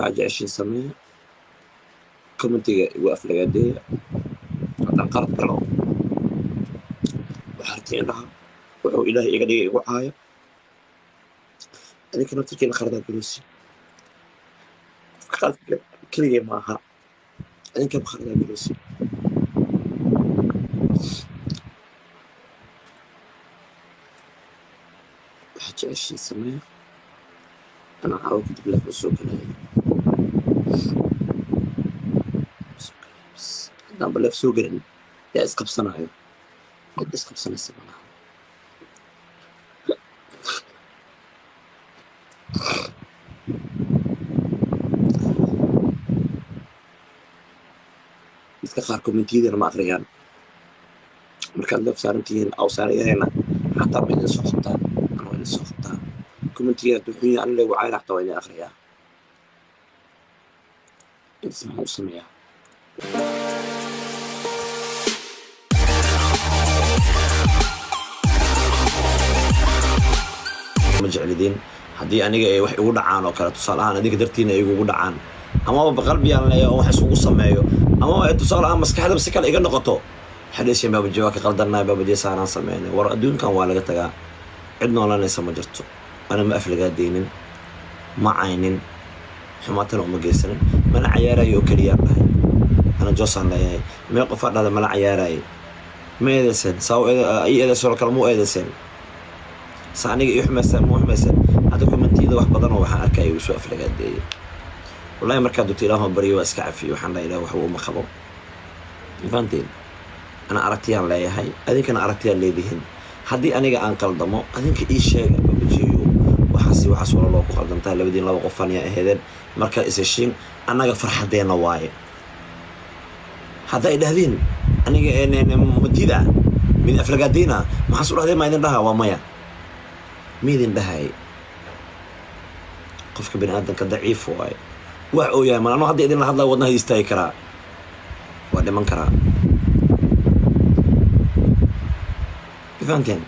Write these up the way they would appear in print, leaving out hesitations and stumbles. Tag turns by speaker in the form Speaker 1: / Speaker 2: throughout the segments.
Speaker 1: عشان سميه كومنتيga igu aflagaadeeya haddaan qalad galo waxartiin lahaa wuxuu ilaahay iga dhigay igu caaya adinka naftirkiina kharadaa galuusi qaladka keligay ma aha adinkaba kharadaa galuusi waxaa jeceshiin sameeya أنا عاوز أكتب لك بالسوق بس أنا بلف سوق يا إسقف صناعي قد إسقف صناعي السبعة إستخار كومنتيدي أنا ما أقريان مركان لف سارنتين أو ساريين حتى بين السوقتان أنا وين السوقتان كومنتيات وحين أنا لو عايل حتى وين آخرها اسمعوا سميع مجعلدين هدي أنا وح يقول عن وكالة اتصال أنا ديك درتين يقول عن أما بقلبي أنا يوم حسوق سمايو أما اتصال أنا مسك هذا بس كان إيجا نقطه حديث يا باب الجواك قلدنا باب ديس أنا سمعني ورا دون كان والله تجا عندنا ولا ناس ما جرتوا أنا ما أفلق دينين ما عينين حماتنا وما جيسن من عياري وكليان أنا جوسان لي ما يقف هذا من عياري ما يدسن سو أي إذا سر كلمو يدسن سعني يحمسن مو يحمسن هذا كومنتي إذا واحد بدنا وحنا أركي وشو أفلق دين والله مركز تلاهم بري واسكع فيه وحنا إله وحو ما خبر فانتين أنا أركتيان لي هاي أذيك أنا أركتيان لي بهن هدي أنا جا أنقل ضمو أذيك إيش شيء بجيو وحاسي وحصل الله قدمتها لبدين الله وقفان يا هذين مركز إيشين أنا فرحة دينا واي هذا إذا هذين أنا مديدة من أفلقات دينا ما حصل هذين ما يدين لها ومايا ميدين لها قفك بين آدم كضعيف واي وعو يا من أنا هذا إذن هذا ودنا يستيكرا وده من كرا فهمتين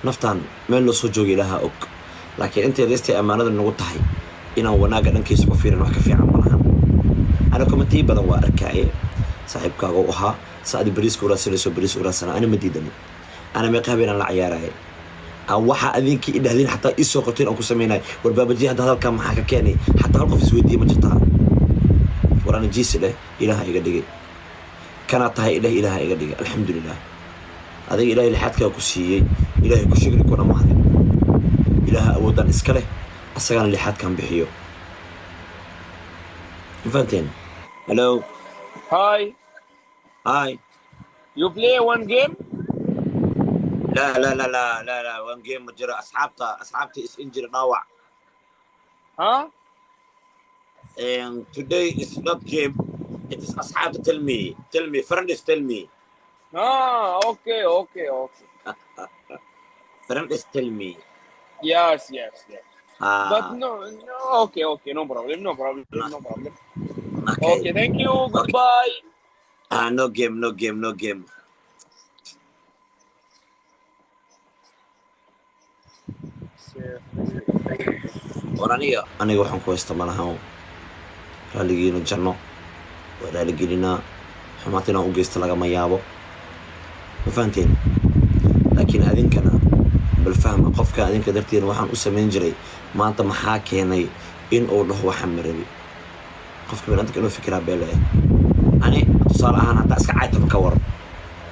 Speaker 1: نفتان مين لو سجوجي لها أوك لكن أنت لستي أمانة النقطة هاي إنه وناقة نكيس وفير نوح كفي عملها أنا كمتي بدن وأركعي صاحب كاغوها سعد بريس وراسل بريس وراسنا أنا مديدني أنا مقابل على عياري أو واحد أذينك إذا هذين حتى إسوقتين أو كسميناي والباب جي هذا كم حاجة كاني حتى هلقوا في سويدي ما جتها ورانا جيس له إلها يقدقي كانت هاي إلها يقدقي الحمد لله هذا إلهي لحدك كوسيي إلهي كوشيك كنا مهدي إله أودان إسكاله أسرع اللي حد كان بحيو فهمتين hello
Speaker 2: Hi.
Speaker 1: Hi.
Speaker 2: You play one game?
Speaker 1: لا one game مجرى أصحابتي is injured now.
Speaker 2: Huh?
Speaker 1: And today is not game. It is أصحابتي tell me friends tell me.
Speaker 2: Ah, okay.
Speaker 1: Friends tell me.
Speaker 2: Yes. But no, okay, no problem. Okay, thank you. Goodbye.
Speaker 1: No game. aniga waxaan ku haysta malahan raaligiina janno waa raaligelinaa xumaatina u geysta lagama yaabo ma fahanteen laakiin adinkana bal fahma qofka adinka darteena waxaan u samayn jiray maanta maxaa keenay in uu dhaho waxaan marabi qofka banaanka inuu fikiraa beele ani tusaale ahaan hataa iska caaytama ka waran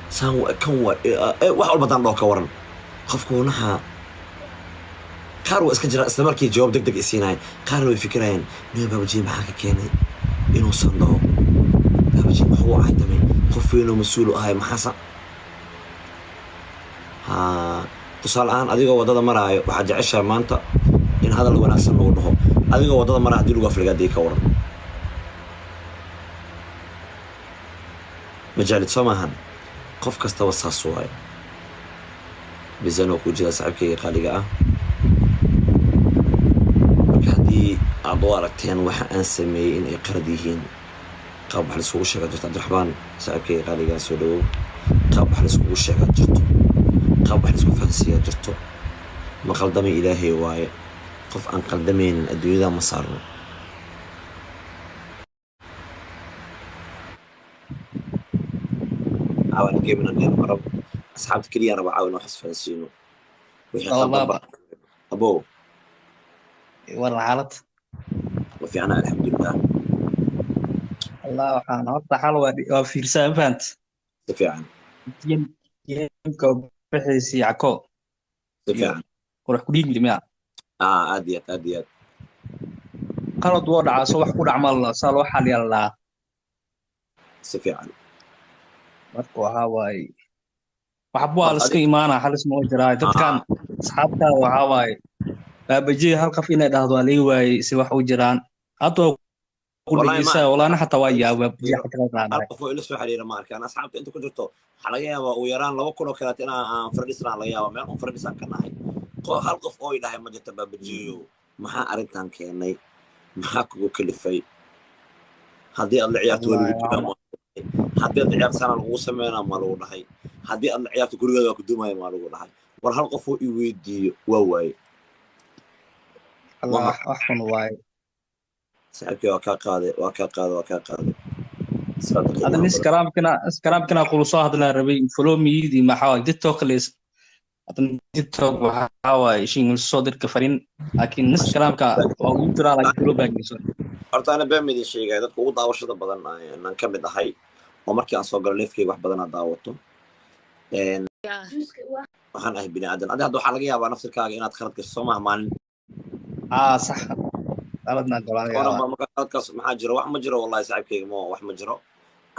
Speaker 1: saan kan wax walba daan dhaho ka waran qofku wanaha qaar waa iska jira isla markii jawaab degdeg isiinayeen qaarna way fikirayeen nee baabajiin maxaa ka keenay inuu san dhaho baabajiin wuxuu caaytamay qof weynoo mas-uul u ahay maxaasa tusaale ahaan adigoo waddada maraayo waxaad jeceshahay maanta in hadal wanaagsan lagu dhaho adigoo waddada maraa haddii lagu aflagaaday ka waran majaalid soo maahan qof kastaba saas waayo bizan oo ku jira saaxiibkayga qaaliga ah marka haddii aad u aragteen waxa aan sameeyey in ay qalad yihiin qaab wax laisugu sheega jirto cabdiraxmaan saaxiibkayga qaaliga soo dhawow qaab wax laisugu sheega jirto qaab wax laisku fahansiiyaa jirto ma qaldamay ilaahay waaye qof aan qaldameynin adduunyada ma saarno عاون جيمنا ندير مرب أصحاب كلي أنا بعاون وحس فلسطينو وحي
Speaker 3: والله
Speaker 1: خلطة أبو
Speaker 3: ورا حالت
Speaker 1: وفي أنا الحمد لله
Speaker 3: الله waxaan horta xal waa fiirsaa faant
Speaker 1: سفيعا
Speaker 3: geemka bixiisi yacko iyo
Speaker 1: سفيعا
Speaker 3: qurux ku dhiigli miya
Speaker 1: أديت
Speaker 3: qalad woo dhacaa soo wax ku dhacmal saa loo xaliyalaa
Speaker 1: سفيعا
Speaker 3: marka waxa waaye waxba waa la iska imaanaa xalis ma jiraa dadkan asxaabtaada waxa waaye baabajiye hal qof inay dhahdo waa laga waayey si wax u jiraan hadda qulligisa walaana xataa waa yaa baabajiye xataa qaadnaa
Speaker 1: hal qof oo ila soo xiriira ma arkaan asxaabta inta ku jirto waxaa laga yaabaa ugu yaraan 2 kun oo kale aan fardhisnaa laga yaabaa meel fardhisan ka nahay hal qof oo idhahay ma jirta baabajiyo maxaa arrintan keenay maxaa kugu kalifay haddii aad la ciyaarto haddii aad ciyaarto sana lagu sameynaa ma lagu dhahay haddii aad la ciyaarto gurigeeda waa ku dumaya ma lagu dhahay war hal qof oo i weydiiyo waa waaye
Speaker 3: الله أحسن واي
Speaker 1: صاحبك وكا قاضي
Speaker 3: هذا نسكرام كنا قولوا صاحب لنا ربي فلو ميدي ما حاول دي توكليس هذا دي توك وحاول شيء من الصدر كفرين لكن نسكرام كا أو يدرى على كلو باقي
Speaker 1: horta ana baamidin sheegay dadku ugu daawashada badan aan ka mid ahay oo markii aan soo galo leefkeyga wax badan aan daawato waxaan ahay bini aadan hadda waxaa laga yaabaa naftirkaaga inaad khalad gasho soo maaha maalin
Speaker 3: صح qaladna galaan
Speaker 1: qaladkaas maxaa jiro wax ma jiro wallahi saaxiibkeyga ma wax ma jiro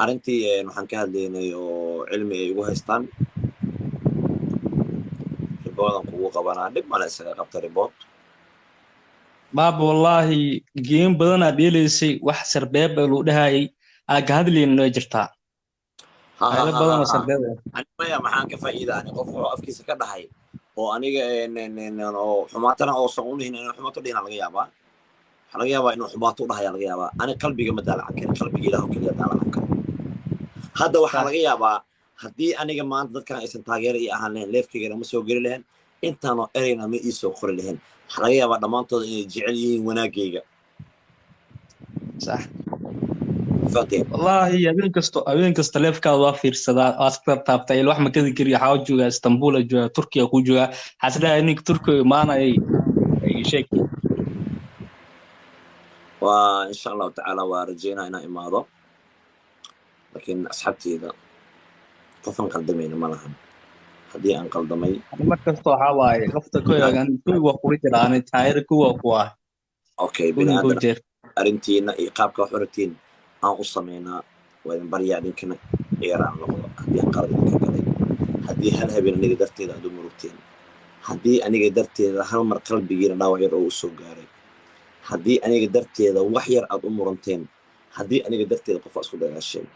Speaker 1: arrintii waxaan ka hadlaynay oo cilmi ay ugu haystaan riboodan kugu qabanaa dhib male isaga qabta ribood
Speaker 3: baab wallahi geem badan aad dheelaysay wax sarbeeb loo dhahayay aaga hadlayna noo jirtaa hayla badan oo sarbeeb
Speaker 1: anima maxaan ka faa'iidaani qof oo afkiisa ka dhahay oo aniga oo xumaatana oo san u dhihin inuu xumaato dhihina laga yaabaa waxaa laga yaabaa inuu xumaato u dhahaya laga yaabaa ani qalbiga ma daalacan karin qalbiga ilaah oo keliya daalacan karo hadda waxaa laga yaabaa haddii aniga maanta dadkan aysan taageero ii ahaan lahayn leefkaygana ma soo geli lahayn intaanoo ereyna ma ii soo qori lahayn waxaa laga yaabaa dhammaantooda inay jecel yihiin wanaagayga
Speaker 3: صح والله habeen kasta leefkaada waa fiirsadaa waad ka taabtay wax ma kadi kariyo waxaa joogaa istanbul joogaa turkiya ku joogaa xasdaa ninka turkiga imaanayay sheeg
Speaker 1: waa insha allahu tacaala waa rajeynaa inaan imaado laakiin asxaabteyda qofan qaldamayna ma lahan haddii aan qaldamay
Speaker 3: markasta waxaa waaye qofta koyagan kuwa kula jiraan taayir kuwa kuwa
Speaker 1: okay binaadam arrintiina iyo qaabka wax oratiin aan u sameynaa waa idin baryaa idinkana ciyaaraan noqdo haddii aan qalad idinka galay haddii hal habeen aniga darteeda aad u murugteen haddii aniga darteeda hal mar qalbigiina dhaawac yar oo u soo gaaray haddii aniga darteeda wax yar aad u muranteen haddii aniga darteeda qof aad isku dagaasheen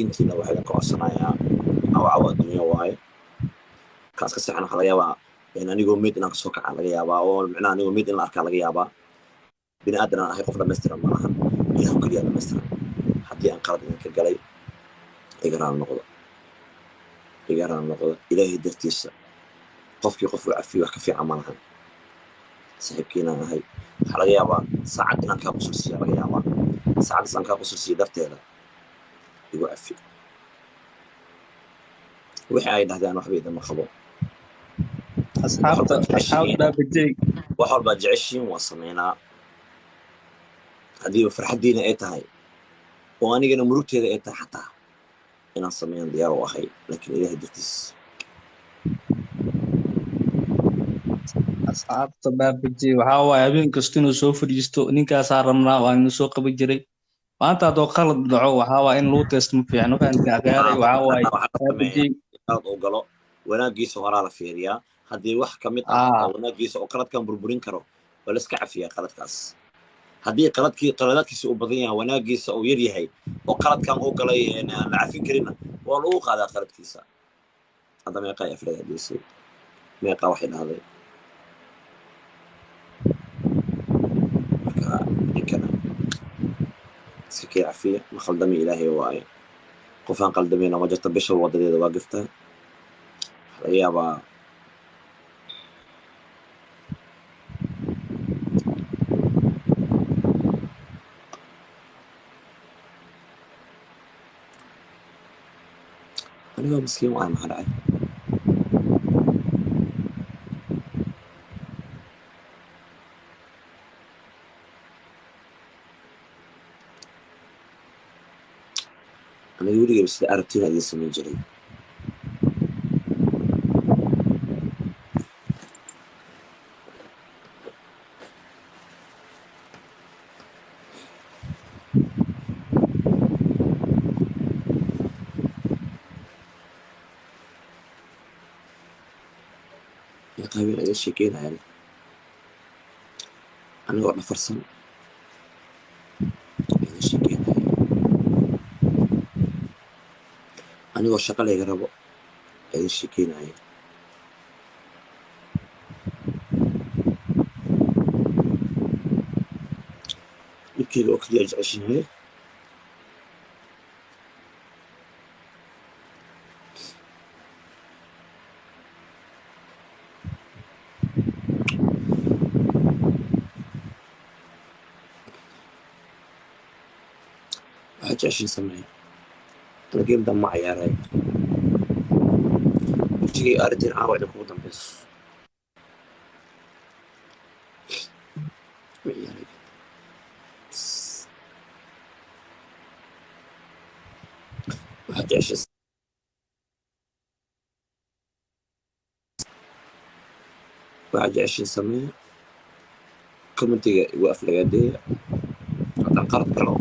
Speaker 1: intiina waxaa idinka codsanayaa awcaw adduunya waaye kaas ka saxan waxaa laga yaabaa anigoo meyd inaan kasoo kacaa laga yaabaa oo micnaha anigoo meyd in la arkaa laga yaabaa bini aadan aan ahay qof dhammaystiran ma lahan ilaah keliya dhammaystiran haddii aan qalad idinka galay iga raal noqdo ilaahay dartiisa qofkii qof u cafiyo wax ka fiican ma lahan saaxiibkiinaan ahay waxaa laga yaabaa saacad inaan kaa qusulsiiya laga yaabaa saacaddaas aan kaa qusulsiiya darteeda igu cafi wixii ay dhahdaan waxba idinma qabo wax walbaa jeceshiin waa sameynaa haddii farxaddiina ay tahay oo anigana murugteeda ay tahay xataa inaan sameeyaan diyaar u ahay laakiin ilaahay dartiis
Speaker 3: asxaabta baabaji waxaa waaye habeen kasta inuu soo fadhiisto ninkaasaa rabnaa waa inuu soo qaban jiray maanta haddoo qalad dhaco waxaa waaye in lagu teesto ma fiicno fahanka gaaray waxaa waaye baabaji
Speaker 1: qalad uu galo wanaagiisa horaa la fiiriyaa haddii wax ka mid ah wanaagiisa oo qaladkan burburin karo waa la iska cafiyaa qaladkaas haddii qaladaadkiisa uu badan yahay wanaagiisa uu yar yahay oo qaladkan uu galay aan la cafin karinna waa lagu qaadaa qaladkiisa hadda meeqaa afraad hadiisay meeqaa waxay dhahday marka ninkana iska kii cafiya ma khaldami ilaahay waaye qofaan qaldamayna ma jirta bisha wadadeeda waa giftaa laga yaabaa أنا مسكين وأنا محرعي أنا يقول لي بس أرتين هذه السنة الجاية يا قابل هذا الشيء كده يعني أنا وأنا فرصة هذا الشيء كده يعني أنا وشغال يقربوا هذا الشيء كده يعني يمكن الوقت يرجع شيء واحد 20 سنة أنا جيم دم معي يا راي وشي أرتين عاود أكون بس يا راي واحد 20 واحد 20 سنة كومنتي وقف لي قديه هذا قرض كله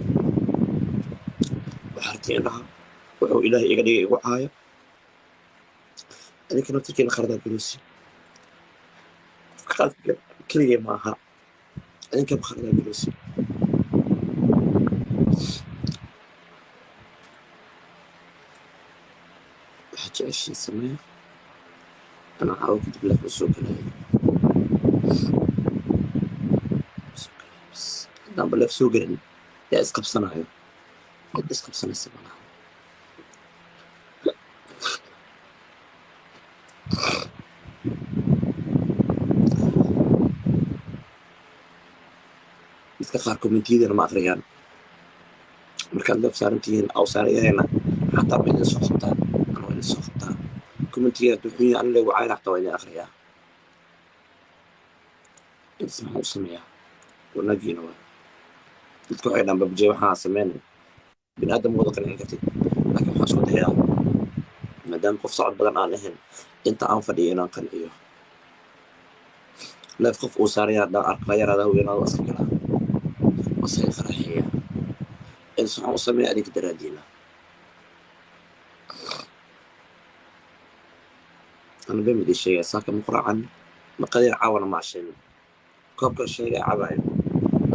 Speaker 1: وحرتين لها وحو إلهي يقدي وعايا أنا كنا تركي الخرطة بلوسي خلاص كلية معها أنا كم خرطة بلوسي واحد 20 سنة أنا عاود كنت بلف بالسوق هاي بس أنا بلف سوق يا إسقف صناعي قد إسقف صناعي سبحانه dadka qaar kommentiyadana ma akhriyaan markaad laf saarantihiin aw saarayahayna xataa waa idin soo qabtaan ama waa idin soo qabtaan kommentiyada duxunya an leegu cayna xataa waa idin akhriyaa intas maxaa u sameeyaa wanaagiina waa dadka waxay dhaan babjee waxaa sameynay bini aadam wada qancin kartid laakiin waxaan isku dayaa maadaama qof socod badan aan ahayn inta aan fadhiyo inaan qanciyo leef qof uu saaraya haddaan arkaa yaraada haweenaada iska galaa وصحيح فرحية إنسان وصمي عليك درادينا أنا بمد الشيء ساكن مقرعا مقدر عاون مع شيء كوب الشيء عباية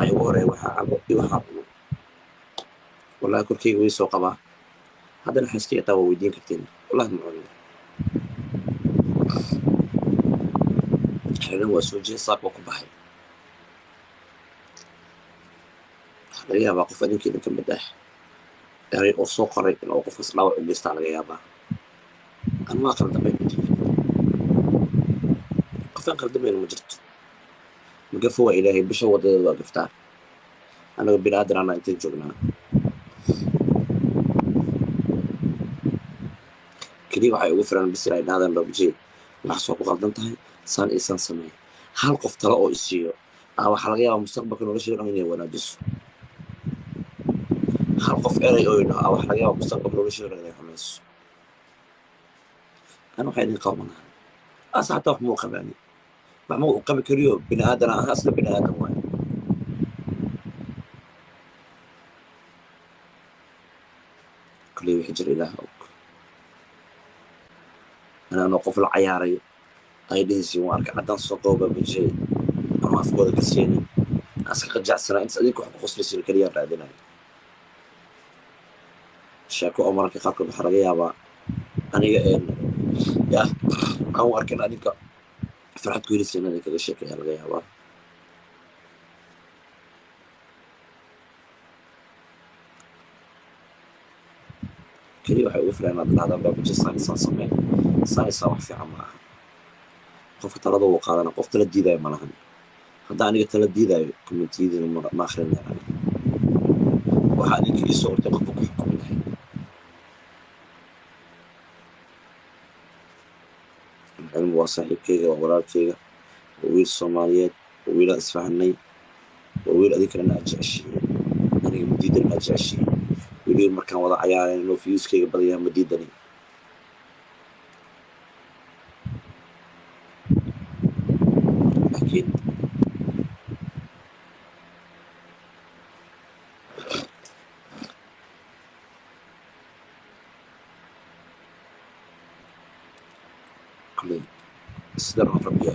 Speaker 1: أي وري وحا يوحابنا والله كل كي ويسو قبا هذا الحس كي يتاوى ويدين كتين والله معلوم حين هو سوجي صاك وكبحي laga yaabaa qof adinkeeda ka mid ah eray oo soo qoray in uu qofkas dhaawac u geystaa laga yaabaa anwaa qaldamay ma jirin qofaan qaldamayna ma jirto magafo waa ilaahay bisha wadadeeda waa gaftaa anaga bini aadan anaa intay joognaa keliya waxay ugu filan bis inay dhahdaan babjee waxaas waa ku qaldan tahay saan iyo saan sameey hal qof tale oo isiiyo waxaa laga yaabaa mustaqbalka nolosheeda dhan inay wanaajiso hal qof eray oo yidhaha wax laga yaabo mustaqbalka nolosheeda inay xumayso أنا waxay idin qabanaa as xataa wax muu qabaani wax ma uu qabi kariyo bini aadan ah asla bini aadan waay kulli wixii jira ilaah og أنا qof la cayaaray ay dhihisi waan arka caddaan soo qooba bijay ama afkooda ka siinin aska qajacsanaa intaas adinku wax ku qoslaysiin kaliya raadinayo sheeko oo mararka qaarkood waxaa laga yaabaa aniga ya aan u arkin adinka farxad ku heliseen adin kaga sheekaya laga yaabaa keliya waxay ugu filan inaad dhahdaa baabaje saanisaan sameey saanisaa wax fiican ma aha qofka talada uu qaadana qof tala diidaayo ma lahan hadda aniga tala diidaayo kommentiyadiina ma akhrin lahaa waxaa adinka ii soo ortay qofka ku xukumi lahay waa saaxiibkeyga waa walaalkeyga waa wiil soomaaliyeed waa wiilaan isfahanay waa wiil adinkana aad jeceshihiin aniga madiidan aad jeceshihiin wiil markaan wada cayaarayn inuu fiyuuskeyga badayaa madiidani laakiin كله إصدار ربيع